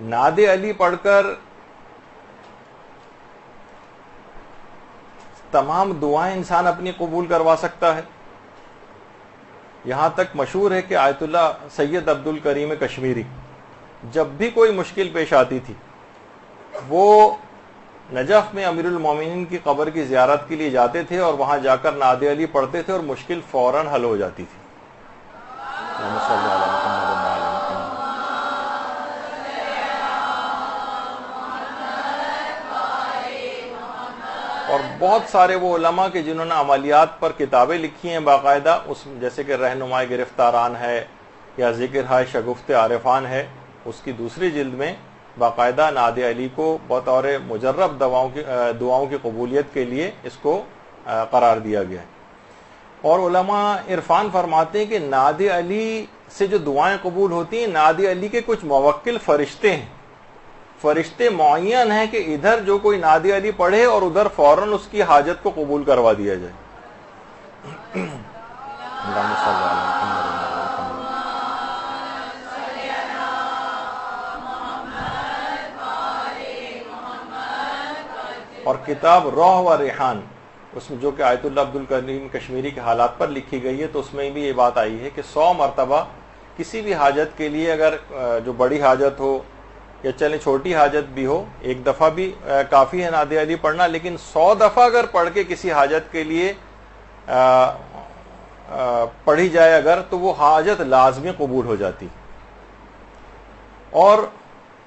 ناد علی پڑھ کر تمام دعائیں انسان اپنی قبول کروا سکتا ہے. یہاں تک مشہور ہے کہ آیت اللہ سید عبد الکریم کشمیری جب بھی کوئی مشکل پیش آتی تھی وہ نجف میں امیر المومنین کی قبر کی زیارت کے لیے جاتے تھے اور وہاں جا کر ناد علی پڑھتے تھے اور مشکل فوراً حل ہو جاتی تھی. اور بہت سارے وہ علماء کے جنہوں نے عملیات پر کتابیں لکھی ہیں باقاعدہ، اس جیسے کہ رہنمائے گرفتاران ہے یا ذکر ہے شگفت عارفان ہے، اس کی دوسری جلد میں باقاعدہ ناد علی کو بطور مجرب دعاؤں کی قبولیت کے لیے اس کو قرار دیا گیا ہے. اور علماء عرفان فرماتے ہیں کہ ناد علی سے جو دعائیں قبول ہوتی ہیں، ناد علی کے کچھ موکل فرشتے ہیں، فرشتے معین ہیں کہ ادھر جو کوئی ناد علی پڑھے اور ادھر فوراً اس کی حاجت کو قبول کروا دیا جائے. اور کتاب روح و ریحان، اس میں جو کہ آیت اللہ عبد الکریم کشمیری کے حالات پر لکھی گئی ہے، تو اس میں بھی یہ بات آئی ہے کہ 100 مرتبہ کسی بھی حاجت کے لیے، اگر جو بڑی حاجت ہو یا چلیں چھوٹی حاجت بھی ہو، ایک دفعہ بھی کافی ہے ناد علی پڑھنا، لیکن 100 دفعہ اگر پڑھ کے کسی حاجت کے لیے پڑھی جائے اگر، تو وہ حاجت لازمی قبول ہو جاتی. اور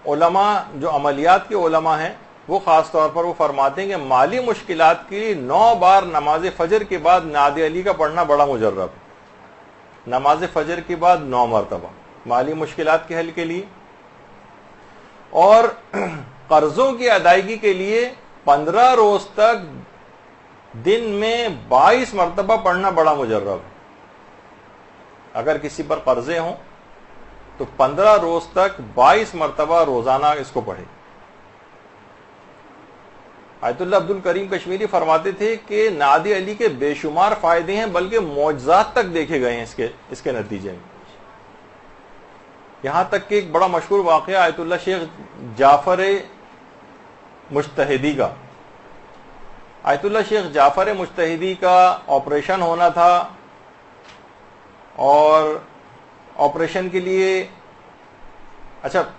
علماء جو عملیات کے علماء ہیں وہ خاص طور پر وہ فرماتے ہیں کہ مالی مشکلات کے لیے 9 بار نماز فجر کے بعد ناد علی کا پڑھنا بڑا مجرب. نماز فجر کے بعد 9 مرتبہ مالی مشکلات کے حل کے لیے. اور قرضوں کی ادائیگی کے لیے 15 روز تک دن میں 22 مرتبہ پڑھنا بڑا مجرب. اگر کسی پر قرضے ہوں تو 15 روز تک 22 مرتبہ روزانہ اس کو پڑھے. آیت اللہ عبد الکریم کشمیری فرماتے تھے کہ ناد علی کے بے شمار فائدے ہیں، بلکہ معجزات تک دیکھے گئے ہیں اس کے نتیجے میں. یہاں تک کہ ایک بڑا مشہور واقعہ آیت اللہ شیخ جعفر مجتہدی کا. آیت اللہ شیخ جعفر مجتہدی کا آپریشن ہونا تھا، اور آپریشن کے لیے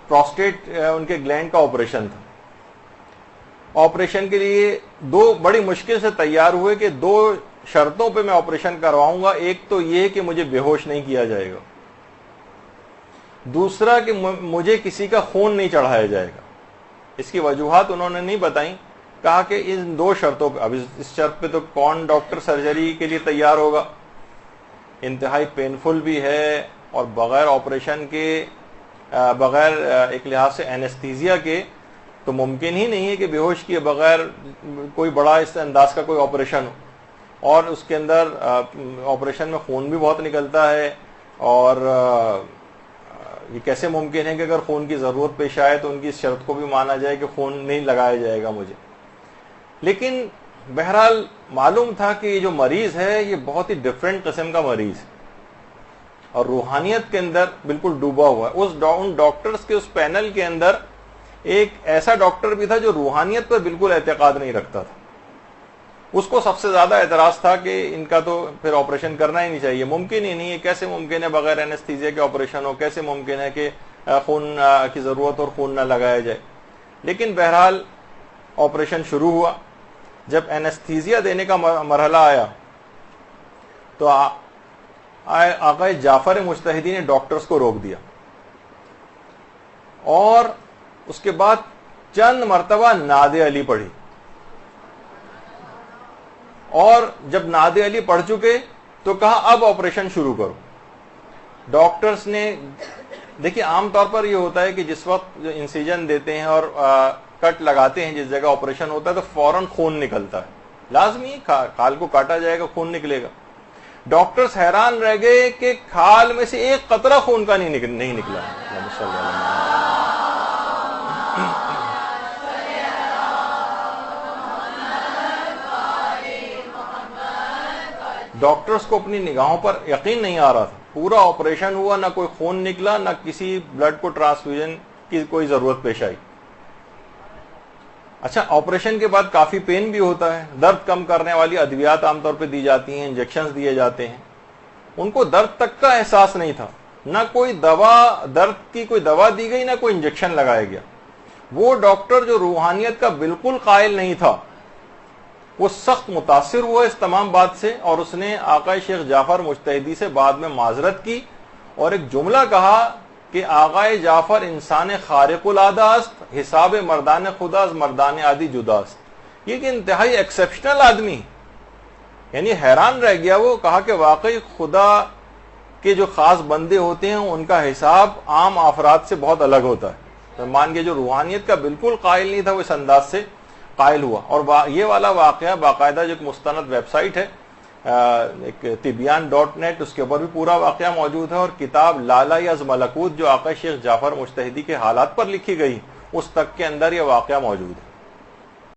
پروسٹیٹ ان کے گلینڈ کا آپریشن تھا. آپریشن کے لیے 2 بڑی مشکل سے تیار ہوئے کہ 2 شرطوں پہ میں آپریشن کرواؤں گا. ایک تو یہ کہ مجھے بے ہوش نہیں کیا جائے گا، دوسرا کہ مجھے کسی کا خون نہیں چڑھایا جائے گا. اس کی وجوہات انہوں نے نہیں بتائیں، کہا کہ ان 2 شرطوں پہ، اب اس شرط پہ تو کون ڈاکٹر سرجری کے لیے تیار ہوگا، انتہائی پینفل بھی ہے، اور بغیر آپریشن کے، بغیر ایک لحاظ سے اینستھیزیا کے تو ممکن ہی نہیں ہے کہ بے ہوش کیے بغیر کوئی بڑا اس انداز کا کوئی آپریشن ہو. اور اس کے اندر آپریشن میں خون بھی بہت نکلتا ہے، اور یہ کیسے ممکن ہے کہ اگر خون کی ضرورت پیش آئے تو ان کی اس شرط کو بھی مانا جائے کہ خون نہیں لگایا جائے گا مجھے. لیکن بہرحال معلوم تھا کہ یہ جو مریض ہے یہ بہت ہی ڈفرینٹ قسم کا مریض ہے، اور روحانیت کے اندر بالکل ڈوبا ہوا ہے. ان ڈاکٹرز کے اس پینل کے اندر ایک ایسا ڈاکٹر بھی تھا جو روحانیت پر بالکل اعتقاد نہیں رکھتا تھا. اس کو سب سے زیادہ اعتراض تھا کہ ان کا تو پھر آپریشن کرنا ہی نہیں چاہیے، ممکن ہی نہیں ہے، کیسے ممکن ہے بغیر اینستھیزیا کے آپریشن ہو، کیسے ممکن ہے کہ خون کی ضرورت اور خون نہ لگایا جائے. لیکن بہرحال آپریشن شروع ہوا. جب اینستھیزیا دینے کا مرحلہ آیا تو آقا جعفر مجتہدی نے ڈاکٹرز کو روک دیا، اور اس کے بعد چند مرتبہ ناد علی پڑھی. اور جب ناد علی پڑھ چکے تو کہا اب آپریشن شروع کرو. ڈاکٹرز نے دیکھیے عام طور پر یہ ہوتا ہے کہ جس وقت انسیجن دیتے ہیں اور کٹ لگاتے ہیں جس جگہ آپریشن ہوتا ہے تو فوراً خون نکلتا ہے، لازمی کھال کو کاٹا جائے گا، خون نکلے گا. ڈاکٹرز حیران رہ گئے کہ کھال میں سے ایک قطرہ خون کا نہیں نکلا. ڈاکٹرز کو اپنی نگاہوں پر یقین نہیں آ رہا تھا. پورا آپریشن ہوا، نہ کوئی خون نکلا، نہ کسی بلڈ کو ٹرانسفیوژن کی کوئی ضرورت پیش آئی. اچھا، آپریشن کے بعد کافی پین بھی ہوتا ہے، درد کم کرنے والی ادویات عام طور پہ دی جاتی ہیں، انجیکشنز دیے جاتے ہیں. ان کو درد تک کا احساس نہیں تھا، نہ کوئی دوا، درد کی کوئی دوا دی گئی، نہ کوئی انجیکشن لگایا گیا. وہ ڈاکٹر جو روحانیت کا بالکل قائل نہیں تھا، وہ سخت متاثر ہوا اس تمام بات سے، اور اس نے آقا شیخ جعفر مجتہدی سے بعد میں معذرت کی اور ایک جملہ کہا کہ آقا جعفر انسان خارق العادہ است، حساب مردان خدا از مردان عادی جداست. یہ ایک انتہائی ایکسیپشنل آدمی، یعنی حیران رہ گیا. وہ کہا کہ واقعی خدا کے جو خاص بندے ہوتے ہیں ان کا حساب عام افراد سے بہت الگ ہوتا ہے. تو مان کے جو روحانیت کا بالکل قائل نہیں تھا وہ اس انداز سے قائل ہوا. اور یہ والا واقعہ باقاعدہ جو ایک مستند ویب سائٹ ہے ایک تبیان.net، اس کے اوپر بھی پورا واقعہ موجود ہے. اور کتاب لالا از ملکوت جو آقا شیخ جعفر مجتہدی کے حالات پر لکھی گئی، اس تک کے اندر یہ واقعہ موجود ہے.